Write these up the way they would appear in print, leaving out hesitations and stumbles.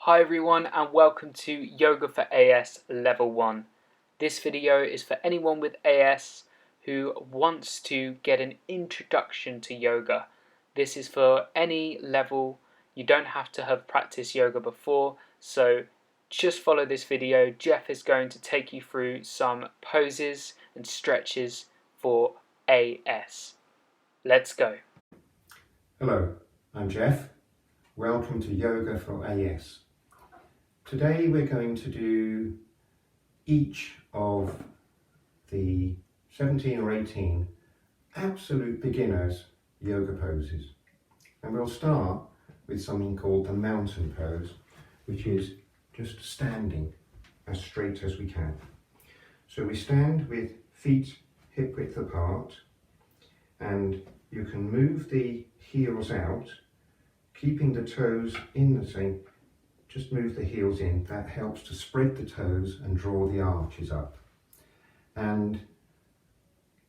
Hi everyone and welcome to Yoga for AS Level 1. This video is for anyone with AS who wants to get an introduction to yoga. This is for any level. You don't have to have practiced yoga before, so just follow this video. Geoff is going to take you through some poses and stretches for AS. Let's go. Hello, I'm Geoff. Welcome to Yoga for AS. Today we're going to do each of the 17 or 18 absolute beginners yoga poses. And we'll start with something called the mountain pose, which is just standing as straight as we can. So we stand with feet hip width apart, and you can move the heels out, keeping the toes in the same. Just move the heels in. That helps to spread the toes and draw the arches up. And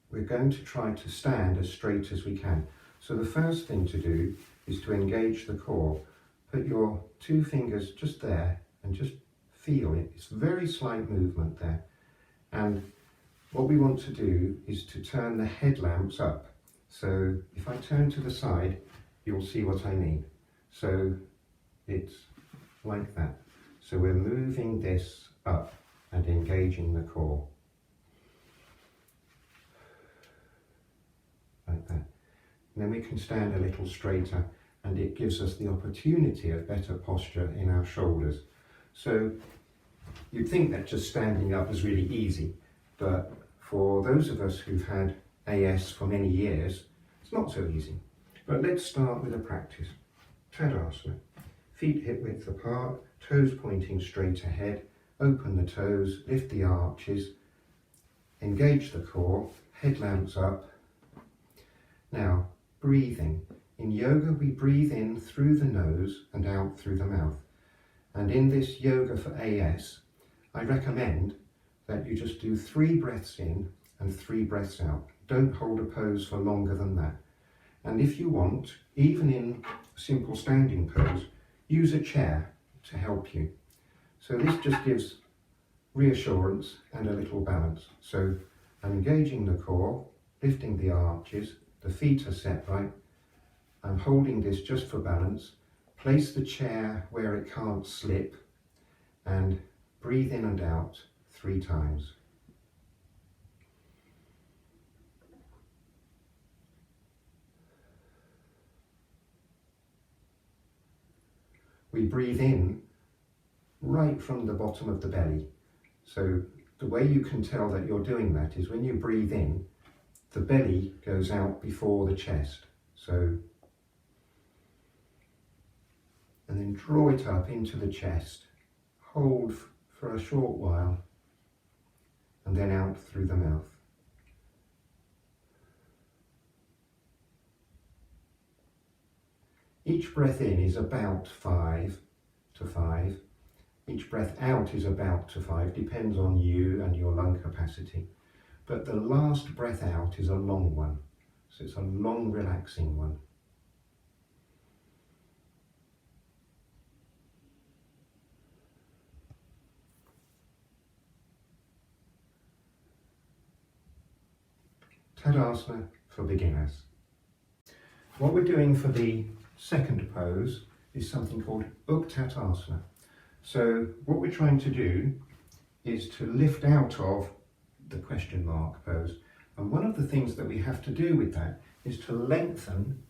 we're going to try to stand as straight as we can. So the first thing to do is to engage the core. Put your two fingers just there and just feel it. It's a very slight movement there. And what we want to do is to turn the headlamps up. So if I turn to the side, you'll see what I mean. So it's like that. So we're moving this up and engaging the core. Like that. And then we can stand a little straighter, and it gives us the opportunity of better posture in our shoulders. So you'd think that just standing up is really easy, but for those of us who've had AS for many years, it's not so easy. But let's start with a practice. Tadasana. Feet hip width apart, toes pointing straight ahead, open the toes, lift the arches, engage the core, headlamps up. Now, breathing. In yoga, we breathe in through the nose and out through the mouth. And in this Yoga for AS, I recommend that you just do 3 breaths in and 3 breaths out. Don't hold a pose for longer than that. And if you want, even in simple standing pose, use a chair to help you. So this just gives reassurance and a little balance. So I'm engaging the core, lifting the arches, the feet are set right. I'm holding this just for balance. Place the chair where it can't slip and breathe in and out 3 times. We breathe in right from the bottom of the belly. So the way you can tell that you're doing that is when you breathe in, the belly goes out before the chest. So, and then draw it up into the chest, hold for a short while, and then out through the mouth. Each breath in is about 5 to 5. Each breath out is about to 5, depends on you and your lung capacity. But the last breath out is a long one, so it's a long relaxing one. Tadasana for beginners. What we're doing for the second pose is something called Utkatasana. So what we're trying to do is to lift out of the question mark pose. And one of the things that we have to do with that is to lengthen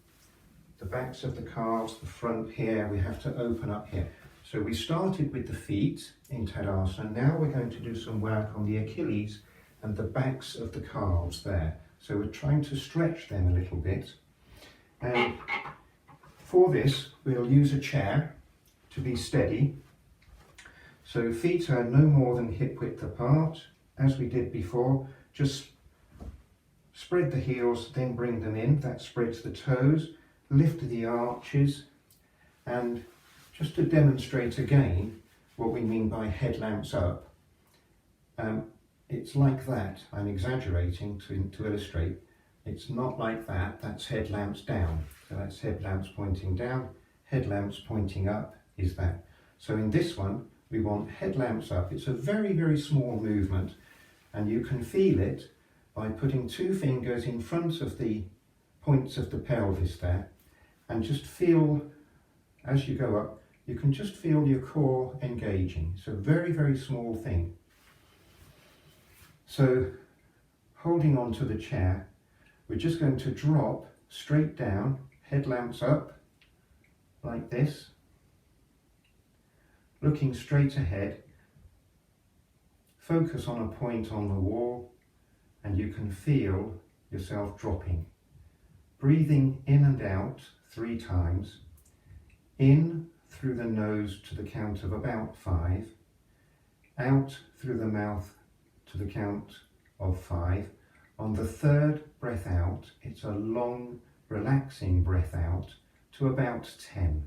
the backs of the calves, the front here, we have to open up here. So we started with the feet in Tadasana. Now we're going to do some work on the Achilles and the backs of the calves there. So we're trying to stretch them a little bit. And for this, we'll use a chair to be steady. So feet are no more than hip width apart. As we did before, just spread the heels, then bring them in. That spreads the toes, lift the arches. And just to demonstrate again what we mean by headlamps up, it's like that. I'm exaggerating to illustrate. It's not like that, that's headlamps down. So that's headlamps pointing down, headlamps pointing up is that. So in this one, we want headlamps up. It's a very, very small movement, and you can feel it by putting 2 fingers in front of the points of the pelvis there, and just feel, as you go up, you can just feel your core engaging. It's a very, very small thing. So holding on to the chair, we're just going to drop straight down, headlamps up, like this, looking straight ahead. Focus on a point on the wall, and you can feel yourself dropping. Breathing in and out 3 times. In through the nose to the count of about 5. Out through the mouth to the count of 5. On the 3rd breath out, it's a long, relaxing breath out to about 10.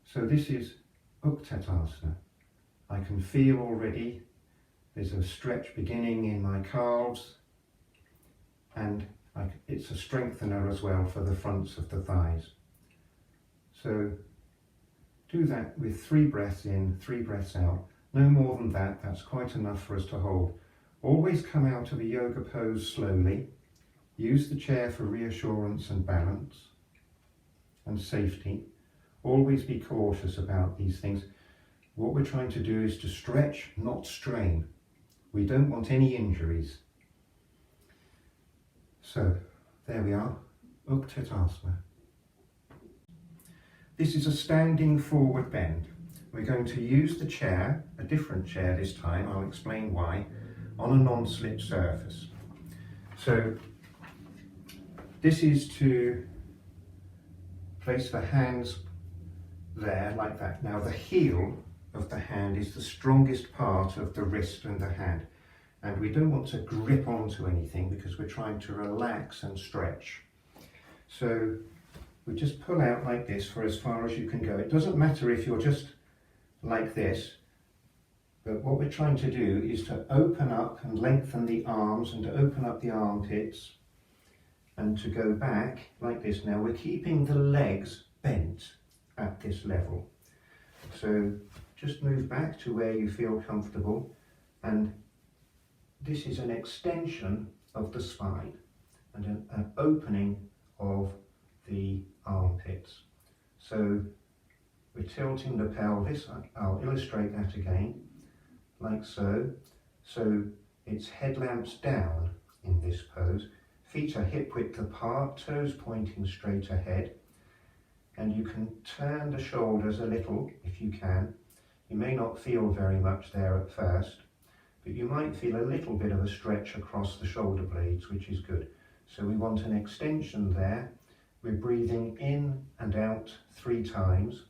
So this is Utkatasana. I can feel already there's a stretch beginning in my calves, and it's a strengthener as well for the fronts of the thighs. So do that with 3 breaths in, 3 breaths out. No more than that, that's quite enough for us to hold. Always come out of a yoga pose slowly. Use the chair for reassurance and balance and safety. Always be cautious about these things. What we're trying to do is to stretch, not strain. We don't want any injuries. So, there we are, Utkatasana. This is a standing forward bend. We're going to use the chair, a different chair this time, I'll explain why, on a non-slip surface. So, this is to place the hands there, like that. Now the heel of the hand is the strongest part of the wrist and the hand. And we don't want to grip onto anything because we're trying to relax and stretch. So we just pull out like this for as far as you can go. It doesn't matter if you're just like this, but what we're trying to do is to open up and lengthen the arms and to open up the armpits and to go back like this. Now we're keeping the legs bent at this level. So just move back to where you feel comfortable, and this is an extension of the spine and an opening of the armpits. So we're tilting the pelvis. I'll illustrate that again, like so. So it's headlamps down in this pose. Feet are hip width apart, toes pointing straight ahead. And you can turn the shoulders a little if you can. You may not feel very much there at first, but you might feel a little bit of a stretch across the shoulder blades, which is good. So we want an extension there. We're breathing in and out 3 times.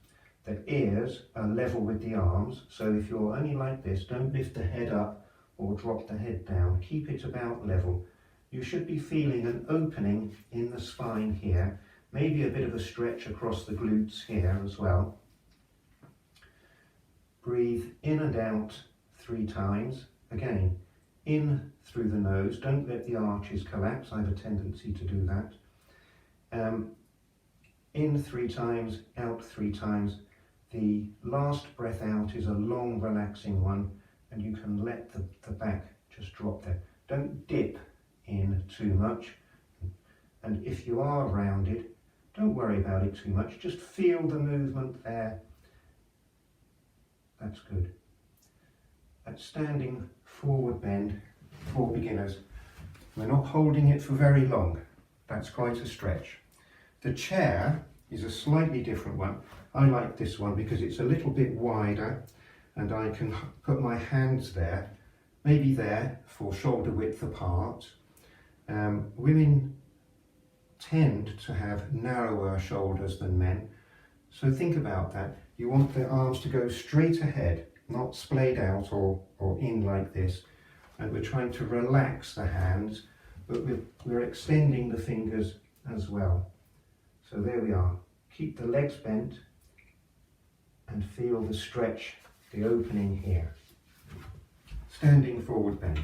The ears are level with the arms, so if you're only like this, don't lift the head up or drop the head down. Keep it about level. You should be feeling an opening in the spine here, maybe a bit of a stretch across the glutes here as well. Breathe in and out 3 times. Again, in through the nose. Don't let the arches collapse. I have a tendency to do that. In 3 times, out 3 times. The last breath out is a long, relaxing one, and you can let the back just drop there. Don't dip in too much. And if you are rounded, don't worry about it too much. Just feel the movement there. That's good. That standing forward bend for beginners. We're not holding it for very long. That's quite a stretch. The chair is a slightly different one. I like this one because it's a little bit wider and I can put my hands there, maybe there for shoulder width apart. Women tend to have narrower shoulders than men, so think about that. You want the arms to go straight ahead, not splayed out or in like this, and we're trying to relax the hands, but we're extending the fingers as well. So there we are. Keep the legs bent and feel the stretch, the opening here. Standing forward bend.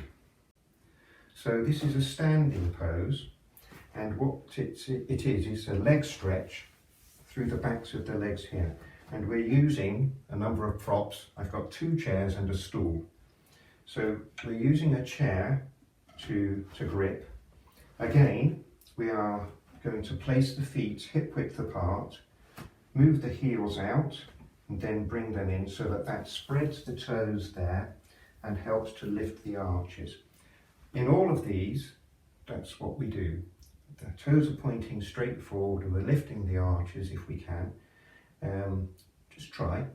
So this is a standing pose, and what it is a leg stretch through the backs of the legs here. and we're using a number of props. I've got 2 chairs and a stool. So we're using a chair to grip. Again, we are going to place the feet hip width apart, move the heels out, and then bring them in so that that spreads the toes there and helps to lift the arches. In all of these, that's what we do. The toes are pointing straight forward and we're lifting the arches if we can. Just try.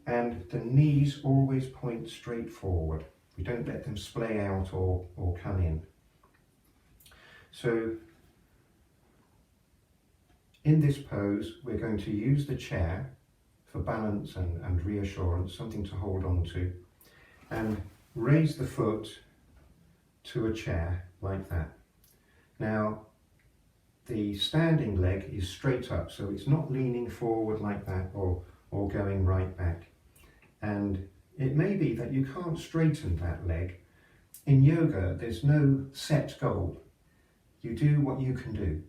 And the knees always point straight forward. We don't let them splay out or come in. So in this pose, we're going to use the chair for balance and reassurance, something to hold on to, and raise the foot to a chair like that. Now, the standing leg is straight up, so it's not leaning forward like that or going right back. And it may be that you can't straighten that leg. In yoga, there's no set goal. You do what you can do.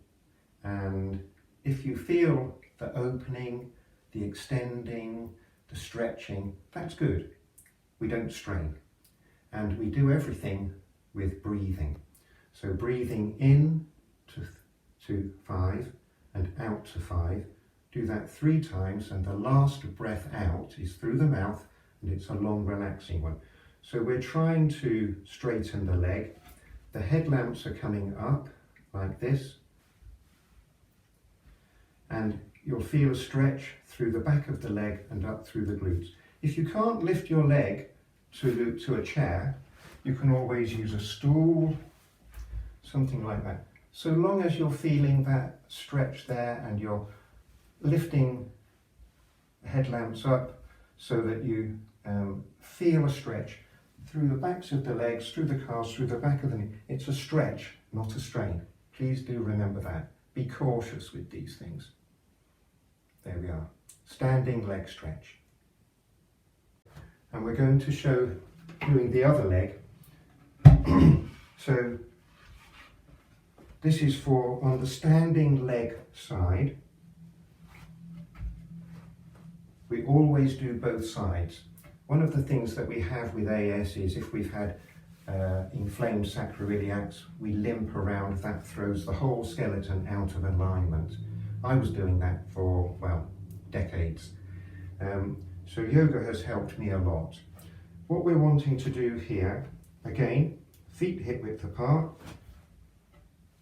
And if you feel the opening, the extending, the stretching, that's good. We don't strain. And we do everything with breathing. So breathing in to 5 and out to 5. Do that 3 times, and the last breath out is through the mouth, and it's a long relaxing one. So we're trying to straighten the leg. The headlamps are coming up like this, and you'll feel a stretch through the back of the leg and up through the glutes. If you can't lift your leg to a chair, you can always use a stool, something like that. So long as you're feeling that stretch there and you're lifting the headlamps up so that you feel a stretch through the backs of the legs, through the calves, through the back of the knee. It's a stretch, not a strain. Please do remember that. Be cautious with these things. There we are. Standing leg stretch. And we're going to show doing the other leg. So this is for on the standing leg side. We always do both sides. One of the things that we have with AS is if we've had inflamed sacroiliacs, we limp around, that throws the whole skeleton out of alignment. I was doing that for, well, decades. So yoga has helped me a lot. What we're wanting to do here, again, feet hip width apart,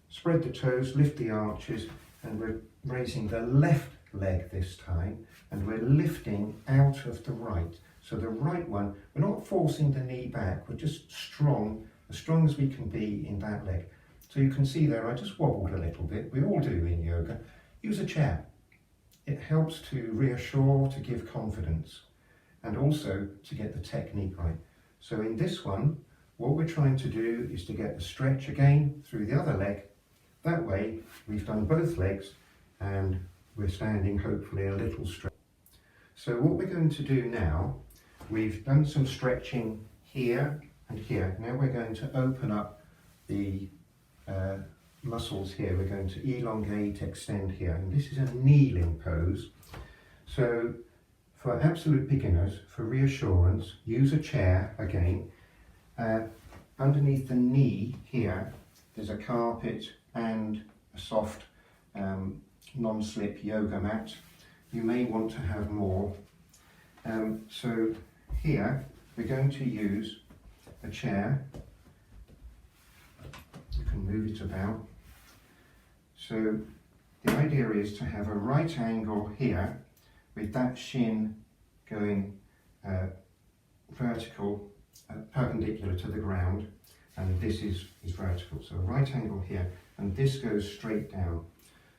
spread the toes, lift the arches, and we're raising the left leg this time, and we're lifting out of the right. So the right one, we're not forcing the knee back, we're just strong, as strong as we can be in that leg. So you can see there, I just wobbled a little bit. We all do in yoga. Use a chair. It helps to reassure, to give confidence, and also to get the technique right. So in this one, what we're trying to do is to get the stretch again through the other leg. That way, we've done both legs, and we're standing hopefully a little straight. So what we're going to do now, we've done some stretching here and here. Now we're going to open up the muscles here. We're going to elongate, extend here. And this is a kneeling pose. So for absolute beginners, for reassurance, use a chair again. Underneath the knee here, there's a carpet and a soft non-slip yoga mat. You may want to have more. So here we're going to use a chair. You can move it about. So the idea is to have a right angle here with that shin going vertical, perpendicular to the ground, and this is vertical. So right angle here, and this goes straight down.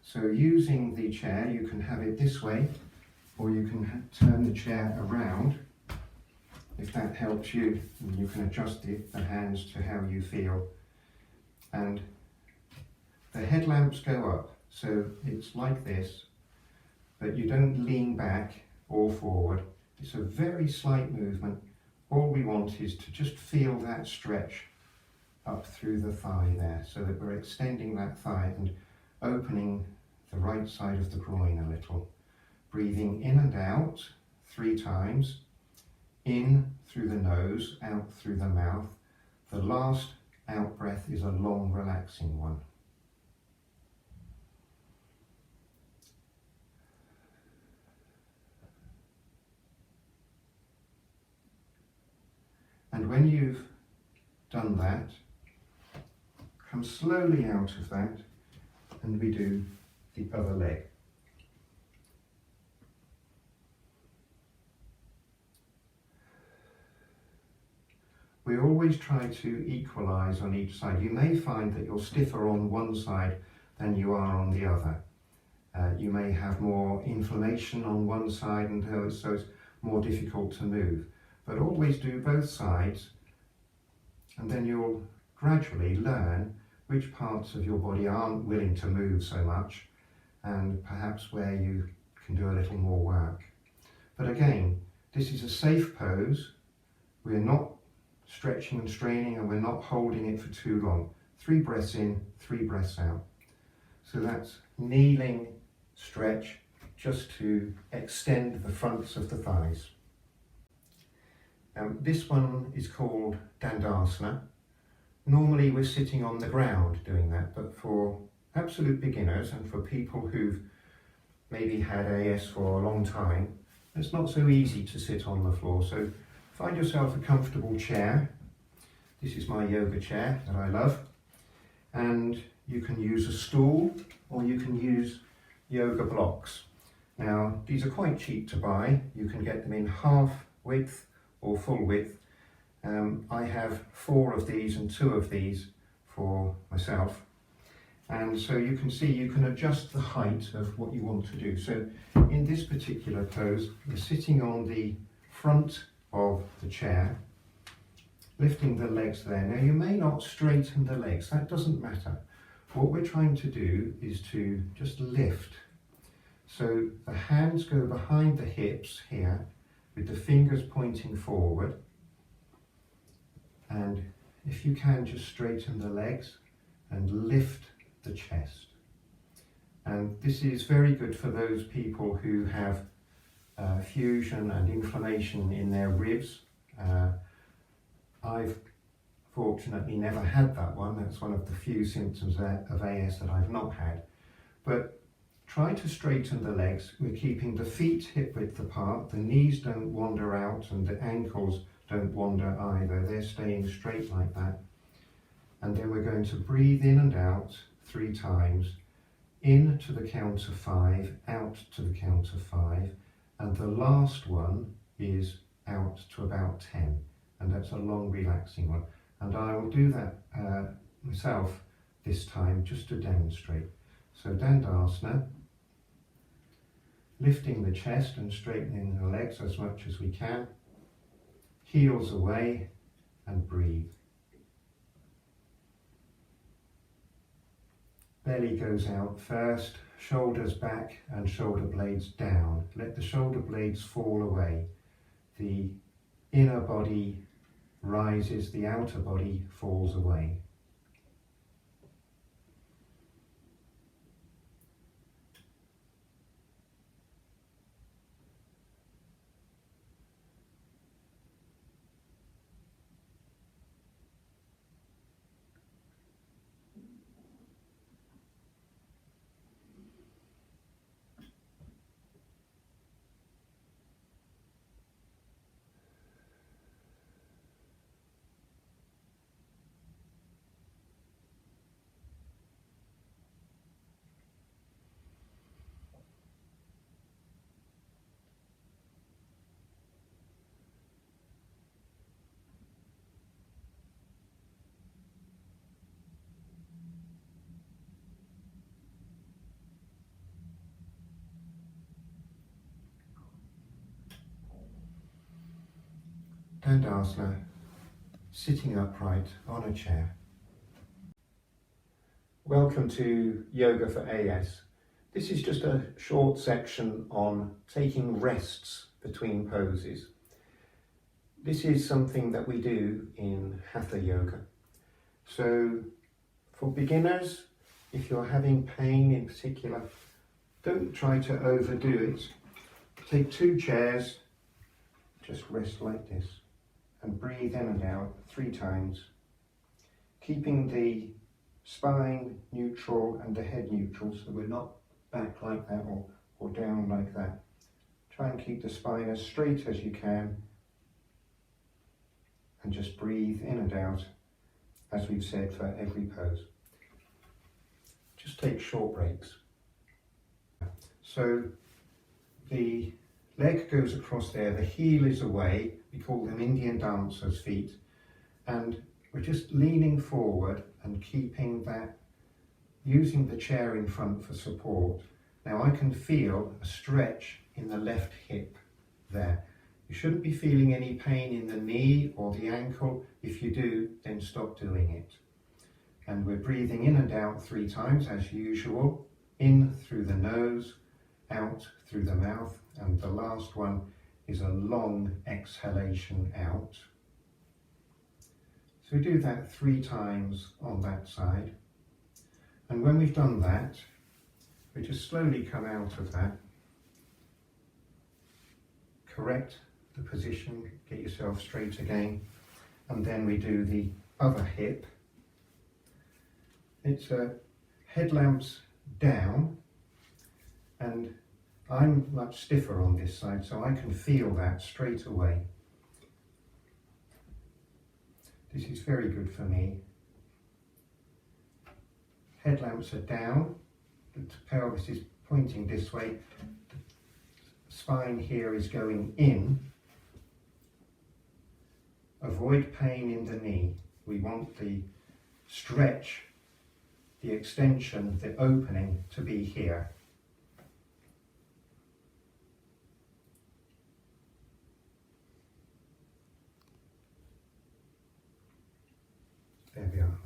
So using the chair, you can have it this way, or you can turn the chair around, if that helps you. And you can adjust the hands to how you feel. And the headlamps go up, so it's like this, but you don't lean back or forward. It's a very slight movement. All we want is to just feel that stretch up through the thigh there, so that we're extending that thigh and opening the right side of the groin a little. breathing in and out 3 times, in through the nose, out through the mouth. The last out breath is a long, relaxing one. And when you've done that, come slowly out of that, and we do the other leg. We always try to equalise on each side. You may find that you're stiffer on one side than you are on the other. You may have more inflammation on one side, and so it's more difficult to move. But always do both sides, and then you'll gradually learn which parts of your body aren't willing to move so much, and perhaps where you can do a little more work. But again, this is a safe pose. We're not stretching and straining, and we're not holding it for too long. 3 breaths in, 3 breaths out. So that's kneeling stretch, just to extend the fronts of the thighs. This one is called Dandasana. Normally we're sitting on the ground doing that, but for absolute beginners and for people who've maybe had AS for a long time, it's not so easy to sit on the floor. So find yourself a comfortable chair. This is my yoga chair that I love. And you can use a stool, or you can use yoga blocks. Now, these are quite cheap to buy. You can get them in half width or full width. I have 4 of these and 2 of these for myself. And so you can see you can adjust the height of what you want to do. So in this particular pose, you're sitting on the front of the chair, lifting the legs there. Now you may not straighten the legs, that doesn't matter. What we're trying to do is to just lift. So the hands go behind the hips here, with the fingers pointing forward. And if you can, just straighten the legs and lift the chest. And this is very good for those people who have fusion and inflammation in their ribs. I've fortunately never had that one. That's one of the few symptoms of AS that I've not had. But try to straighten the legs. We're keeping the feet hip width apart, the knees don't wander out, and the ankles don't wander either. They're staying straight like that. And then we're going to breathe in and out 3 times. In to the count of 5, out to the count of 5. And the last one is out to about 10. And that's a long, relaxing one. And I will do that myself this time, just to demonstrate. So Dandasana, lifting the chest and straightening the legs as much as we can. Heels away and breathe. Belly goes out first, shoulders back and shoulder blades down. Let the shoulder blades fall away. The inner body rises, the outer body falls away. Dandasana, sitting upright on a chair. Welcome to Yoga for AS. This is just a short section on taking rests between poses. This is something that we do in Hatha Yoga. So for beginners, if you're having pain in particular, don't try to overdo it. Take 2 chairs, just rest like this and breathe in and out 3 times, keeping the spine neutral and the head neutral, so we're not back like that or down like that. Try and keep the spine as straight as you can and just breathe in and out, as we've said for every pose. Just take short breaks. So the leg goes across there, the heel is away, we call them Indian dancers' feet, and we're just leaning forward and keeping that, using the chair in front for support. Now I can feel a stretch in the left hip there. You shouldn't be feeling any pain in the knee or the ankle. If you do, then stop doing it. And we're breathing in and out 3 times as usual. In through the nose, out through the mouth, and the last one is a long exhalation out. So we do that 3 times on that side. And when we've done that, we just slowly come out of that. Correct the position, get yourself straight again, and then we do the other hip. It's headlamps down, and I'm much stiffer on this side, so I can feel that straight away. This is very good for me. Headlamps are down, the pelvis is pointing this way, the spine here is going in. Avoid pain in the knee. We want the stretch, the extension, the opening to be here. There we are.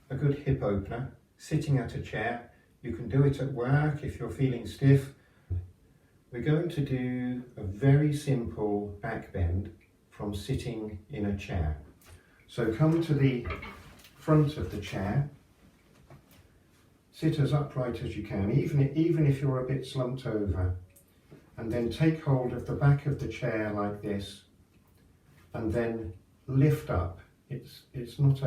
A good hip opener, sitting at a chair. You can do it at work if you're feeling stiff. We're going to do a very simple back bend from sitting in a chair. So come to the front of the chair, sit as upright as you can, even if you're a bit slumped over, and then take hold of the back of the chair like this, and then lift up. It's not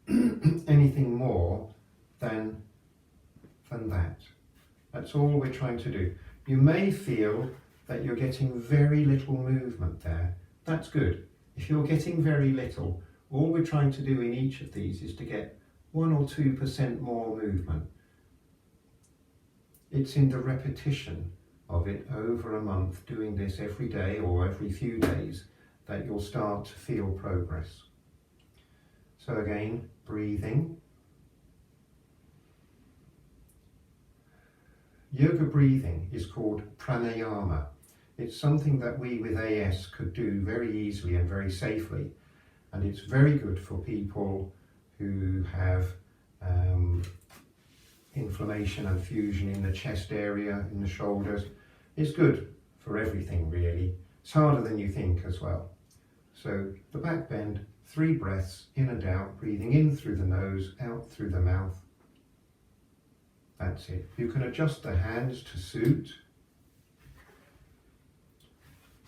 anything more than that. That's all we're trying to do. You may feel that you're getting very little movement there. That's good. If you're getting very little, all we're trying to do in each of these is to get 1 or 2% more movement. It's in the repetition of it over a month, doing this every day or every few days, that you'll start to feel progress. So again, breathing. Yoga breathing is called pranayama. It's something that we with AS could do very easily and very safely, and it's very good for people who have inflammation and fusion in the chest area, in the shoulders. It's good for everything really. It's harder than you think as well. So the back bend, 3 breaths in and out, breathing in through the nose, out through the mouth. That's it. You can adjust the hands to suit.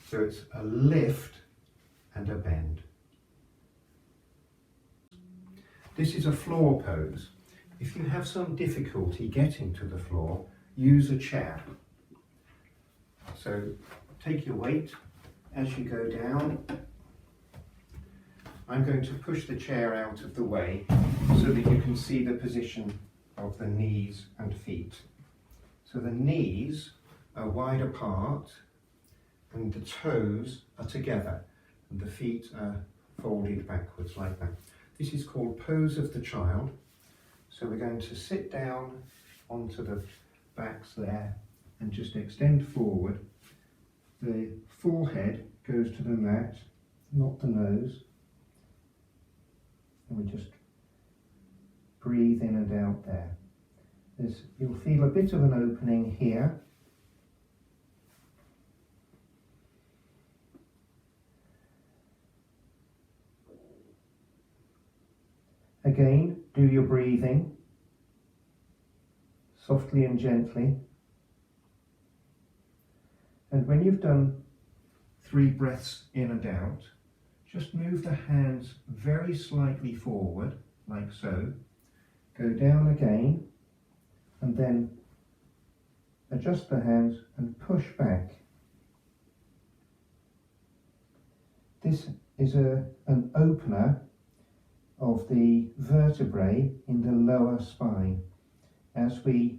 So it's a lift and a bend. This is a floor pose. If you have some difficulty getting to the floor, use a chair. So take your weight as you go down. I'm going to push the chair out of the way so that you can see the position of the knees and feet. So the knees are wide apart and the toes are together and the feet are folded backwards like that. This is called pose of the child. So we're going to sit down onto the backs there and just extend forward. The forehead goes to the mat, not the nose. And we just breathe in and out there. You'll feel a bit of an opening here. Again, do your breathing, softly and gently. And when you've done 3 breaths in and out, just move the hands very slightly forward, like so. Go down again, and then adjust the hands and push back. This is an opener of the vertebrae in the lower spine as the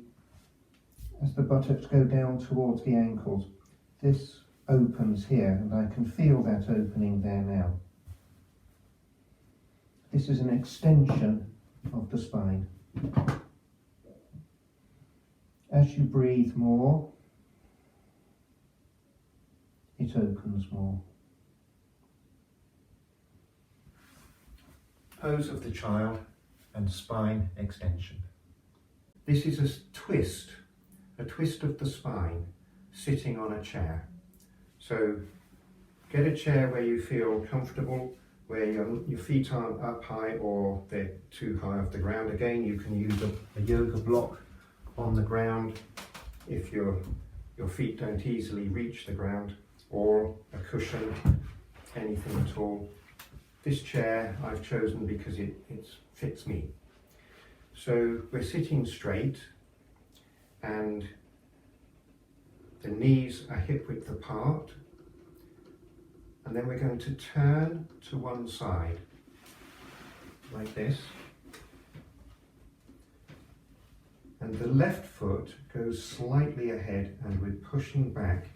buttocks go down towards the ankles. This opens here, and I can feel that opening there now. This is an extension of the spine. As you breathe more, it opens more. Pose of the child and spine extension. This is a twist of the spine, sitting on a chair. So get a chair where you feel comfortable, where your feet aren't up high or they're too high off the ground. Again, you can use a yoga block on the ground if your feet don't easily reach the ground, or a cushion, anything at all. This chair I've chosen because it fits me. So we're sitting straight and the knees are hip width apart, and then we're going to turn to one side like this, and the left foot goes slightly ahead and we're pushing back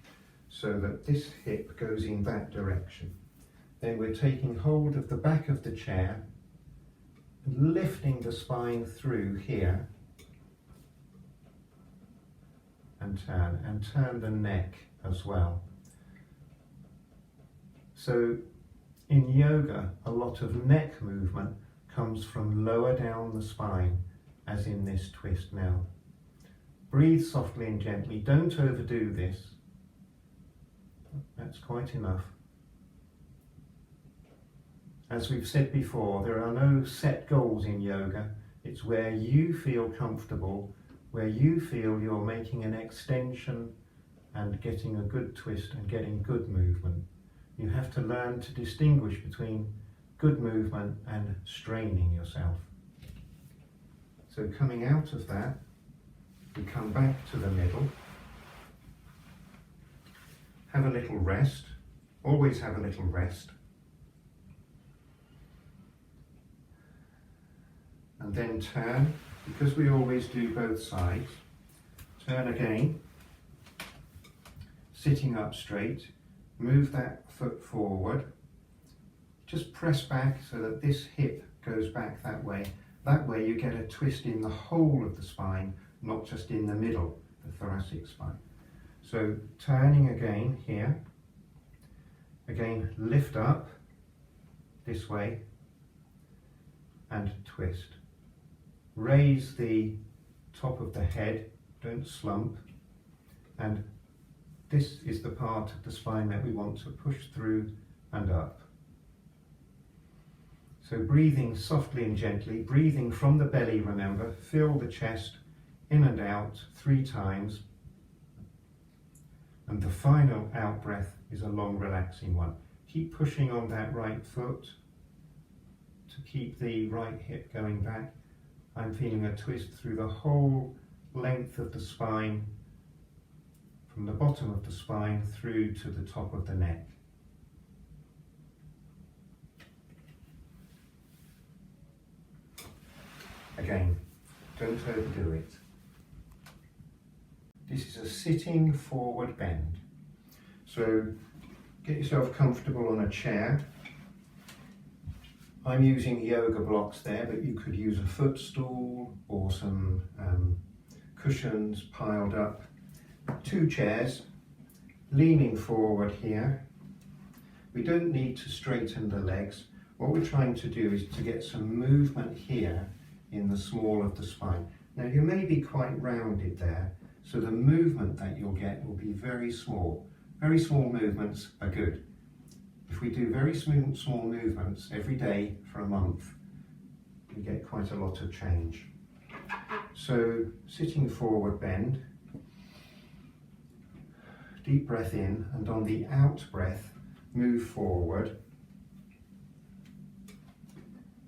so that this hip goes in that direction. Then we're taking hold of the back of the chair and lifting the spine through here, and turn the neck as well. So in yoga, a lot of neck movement comes from lower down the spine, as in this twist now. Breathe softly and gently, don't overdo this. That's quite enough. As we've said before, there are no set goals in yoga. It's where you feel comfortable, where you feel you're making an extension and getting a good twist and getting good movement. You have to learn to distinguish between good movement and straining yourself. So coming out of that, we come back to the middle. Have a little rest. Always have a little rest. And then turn, because we always do both sides. Turn again, sitting up straight. Move that foot forward. Just press back so that this hip goes back that way. That way you get a twist in the whole of the spine, not just in the middle, the thoracic spine. So turning again here. Again, lift up this way and twist. Raise the top of the head, don't slump, and this is the part of the spine that we want to push through and up. So breathing softly and gently, breathing from the belly, remember, fill the chest in and out 3 times, and the final out breath is a long relaxing one. Keep pushing on that right foot to keep the right hip going back. I'm feeling a twist through the whole length of the spine, from the bottom of the spine through to the top of the neck. Again, don't overdo it. This is a sitting forward bend. So get yourself comfortable on a chair. I'm using yoga blocks there, but you could use a footstool or some cushions piled up. 2 chairs, leaning forward here. We don't need to straighten the legs. What we're trying to do is to get some movement here in the small of the spine. Now you may be quite rounded there, so the movement that you'll get will be very small. Very small movements are good. If we do very small movements every day for a month, we get quite a lot of change. So sitting forward bend, deep breath in, and on the out breath, move forward,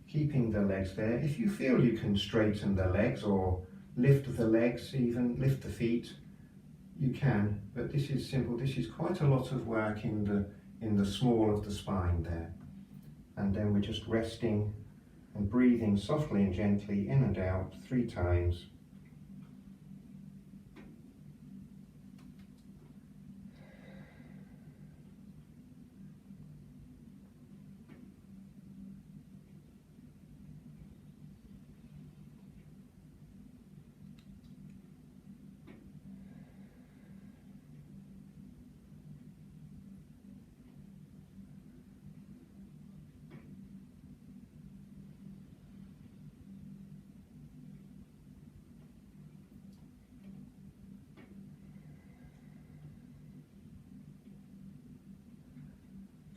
keeping the legs there. If you feel you can straighten the legs or lift the legs, even lift the feet, you can, but this is simple. This is quite a lot of work in the small of the spine there. And then we're just resting and breathing softly and gently in and out 3 times.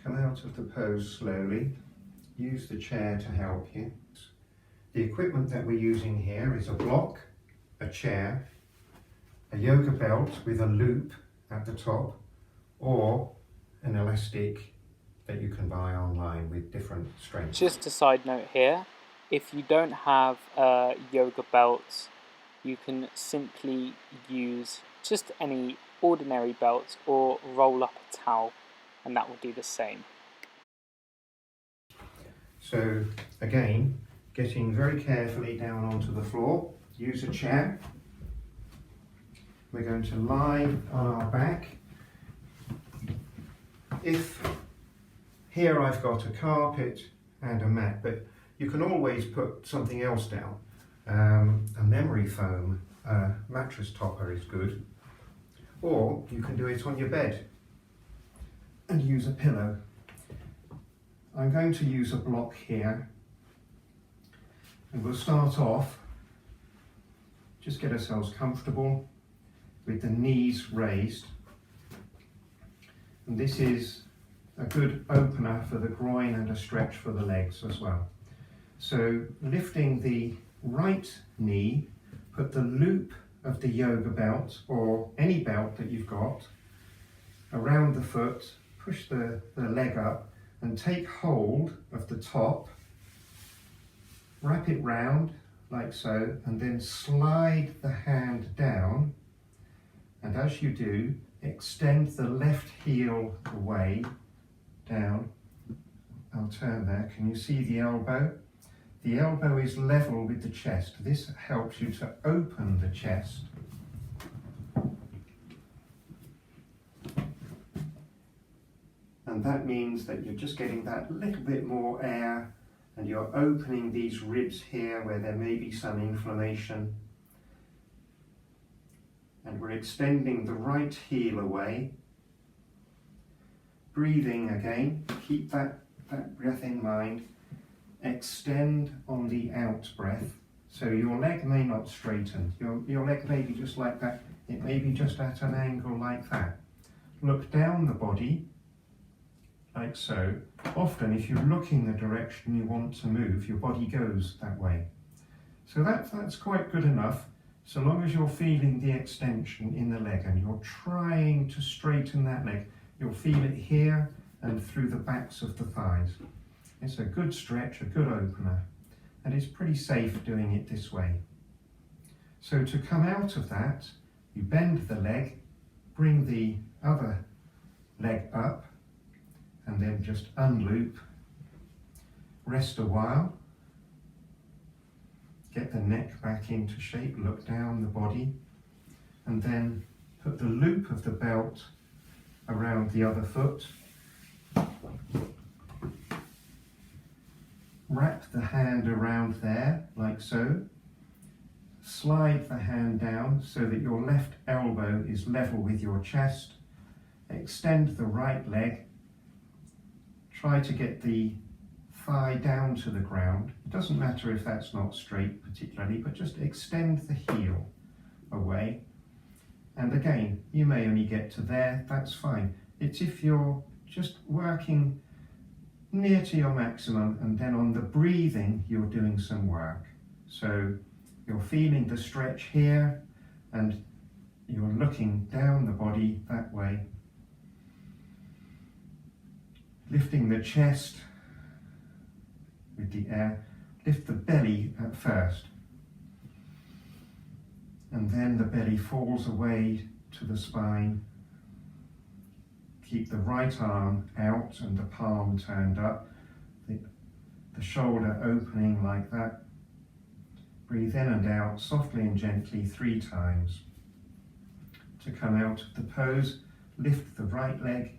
Come out of the pose slowly. Use the chair to help you. The equipment that we're using here is a block, a chair, a yoga belt with a loop at the top, or an elastic that you can buy online with different strengths. Just a side note here, if you don't have a yoga belt, you can simply use just any ordinary belt or roll up a towel, and that will do the same. So again, getting very carefully down onto the floor, use a chair. We're going to lie on our back. If here I've got a carpet and a mat, but you can always put something else down. A memory foam mattress topper is good, or you can do it on your bed and use a pillow. I'm going to use a block here, and we'll start off, just get ourselves comfortable with the knees raised, and this is a good opener for the groin and a stretch for the legs as well. So lifting the right knee, put the loop of the yoga belt or any belt that you've got around the foot, push the leg up and take hold of the top, wrap it round like so, and then slide the hand down, and as you do, extend the left heel away, down. I'll turn there. Can you see the elbow? The elbow is level with the chest. This helps you to open the chest. And that means that you're just getting that little bit more air, and you're opening these ribs here where there may be some inflammation. And we're extending the right heel away. Breathing again, keep that breath in mind. Extend on the out breath. So your leg may not straighten. Your leg may be just like that. It may be just at an angle like that. Look down the body, like so. Often if you look in the direction you want to move, your body goes that way. So that's quite good enough, so long as you're feeling the extension in the leg and you're trying to straighten that leg. You'll feel it here and through the backs of the thighs. It's a good stretch, a good opener, and it's pretty safe doing it this way. So to come out of that, you bend the leg, bring the other leg up, and then just unloop. Rest a while. Get the neck back into shape, look down the body, and then put the loop of the belt around the other foot. Wrap the hand around there, like so. Slide the hand down so that your left elbow is level with your chest. Extend the right leg. Try to get the thigh down to the ground. It doesn't matter if that's not straight particularly, but just extend the heel away. And again, you may only get to there, that's fine. It's if you're just working near to your maximum, and then on the breathing, you're doing some work. So you're feeling the stretch here, and you're looking down the body that way, lifting the chest with the air. Lift the belly at first, and then the belly falls away to the spine. Keep the right arm out and the palm turned up, the shoulder opening like that. Breathe in and out softly and gently 3 times. To come out of the pose, lift the right leg,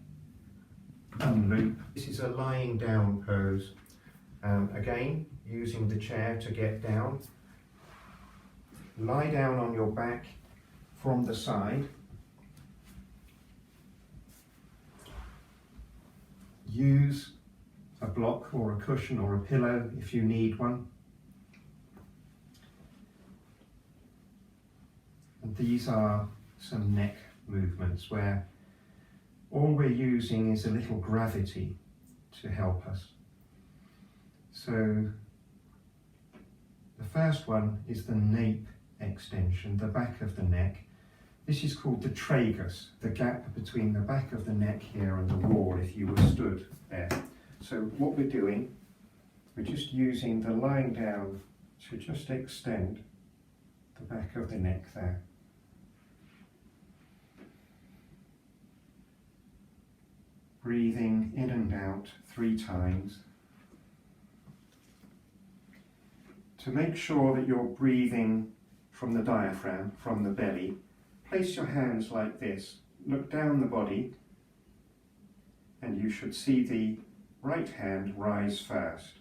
unloop. This is a lying down pose. Again, using the chair to get down. Lie down on your back from the side. Use a block or a cushion or a pillow if you need one. And these are some neck movements where all we're using is a little gravity to help us. So the first one is the nape extension, the back of the neck. This is called the tragus, the gap between the back of the neck here and the wall if you were stood there. So what we're doing, we're just using the lying down to just extend the back of the neck there. Breathing in and out 3 times. To make sure that you're breathing from the diaphragm, from the belly, place your hands like this. Look down the body, and you should see the right hand rise first.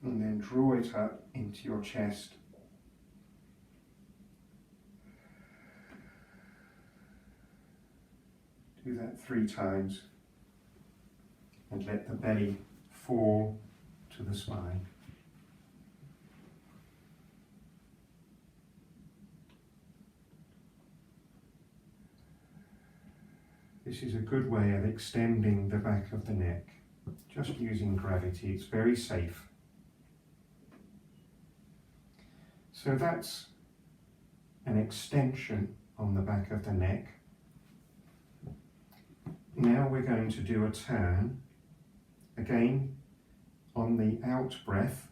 And then draw it up into your chest. Do that 3 times, and let the belly fall to the spine. This is a good way of extending the back of the neck, just using gravity. It's very safe. So that's an extension on the back of the neck. Now we're going to do a turn, again on the out breath.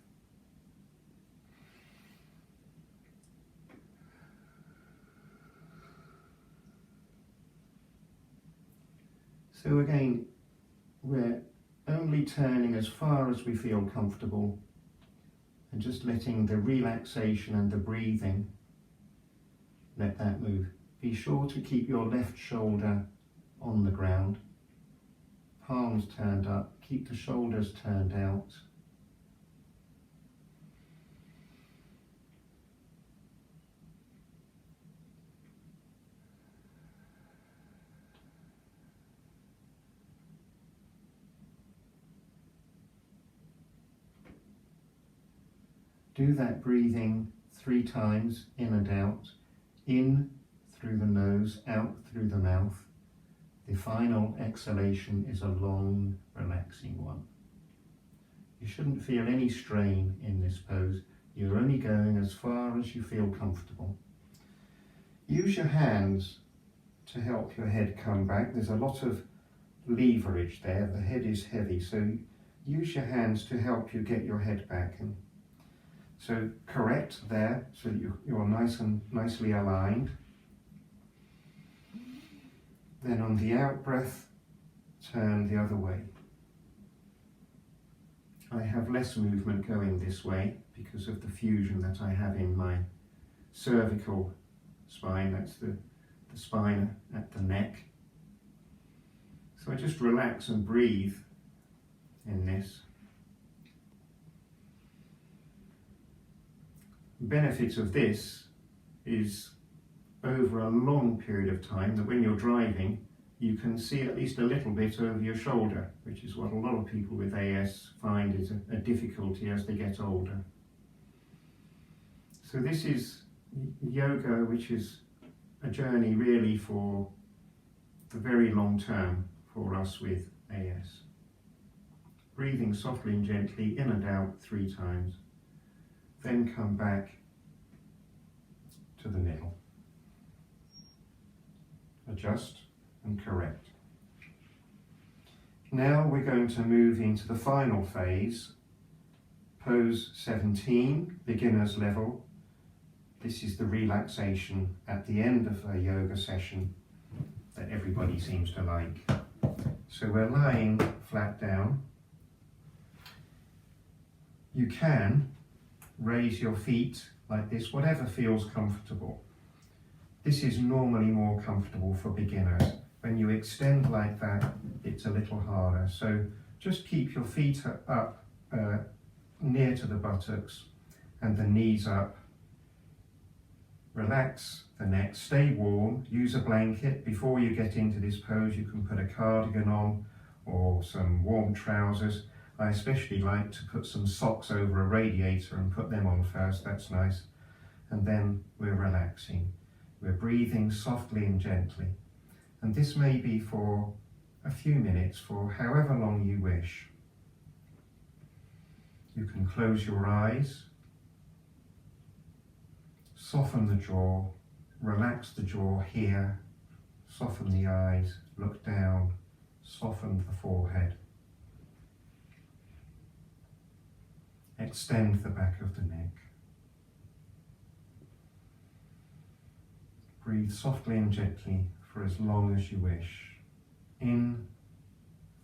So again, we're only turning as far as we feel comfortable and just letting the relaxation and the breathing let that move. Be sure to keep your left shoulder on the ground, palms turned up, keep the shoulders turned out. Do that breathing 3 times, in and out, in through the nose, out through the mouth. The final exhalation is a long, relaxing one. You shouldn't feel any strain in this pose. You're only going as far as you feel comfortable. Use your hands to help your head come back. There's a lot of leverage there. The head is heavy, so use your hands to help you get your head back. And so correct there, so that you're nice and nicely aligned. Then on the out breath, turn the other way. I have less movement going this way because of the fusion that I have in my cervical spine. That's the spine at the neck. So I just relax and breathe in this. The benefit of this is over a long period of time that when you're driving you can see at least a little bit over your shoulder, which is what a lot of people with AS find is a difficulty as they get older. So this is yoga, which is a journey really for the very long term for us with AS. Breathing softly and gently in and out 3 times. Then come back to the middle. Adjust and correct. Now we're going to move into the final phase, pose 17, beginner's level. This is the relaxation at the end of a yoga session that everybody seems to like. So we're lying flat down. You can raise your feet like this, whatever feels comfortable. This is normally more comfortable for beginners. When you extend like that, it's a little harder. So just keep your feet up near to the buttocks and the knees up. Relax the neck, stay warm, use a blanket. Before you get into this pose, you can put a cardigan on or some warm trousers. I especially like to put some socks over a radiator and put them on first, that's nice. And then we're relaxing. We're breathing softly and gently. And this may be for a few minutes, for however long you wish. You can close your eyes, soften the jaw, relax the jaw here, soften the eyes, look down, soften the forehead. Extend the back of the neck. Breathe softly and gently for as long as you wish. In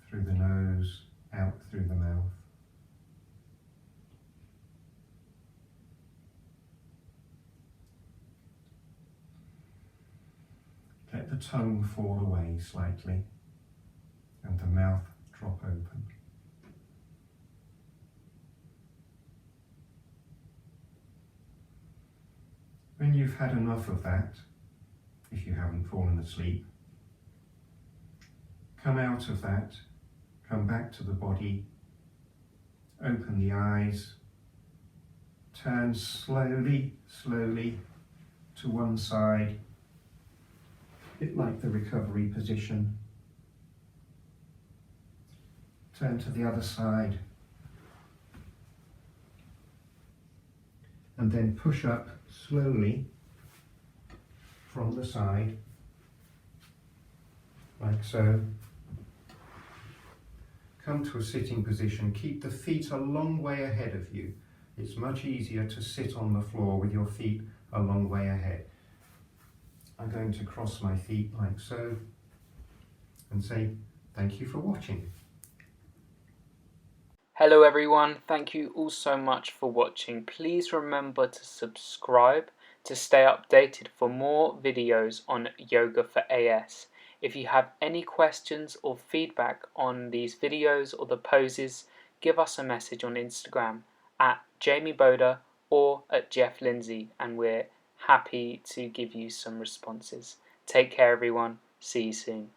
through the nose, out through the mouth. Let the tongue fall away slightly and the mouth drop open. When you've had enough of that, if you haven't fallen asleep, come out of that, come back to the body, open the eyes, turn slowly to one side, a bit like the recovery position. Turn to the other side, and then push up slowly from the side, like so. Come to a sitting position. Keep the feet a long way ahead of you. It's much easier to sit on the floor with your feet a long way ahead. I'm going to cross my feet like so and say thank you for watching. Hello everyone, thank you all so much for watching. Please remember to subscribe to stay updated for more videos on Yoga for AS. If you have any questions or feedback on these videos or the poses, give us a message on Instagram at Jamie Boda or at Geoff Lindsay, and we're happy to give you some responses. Take care everyone, see you soon.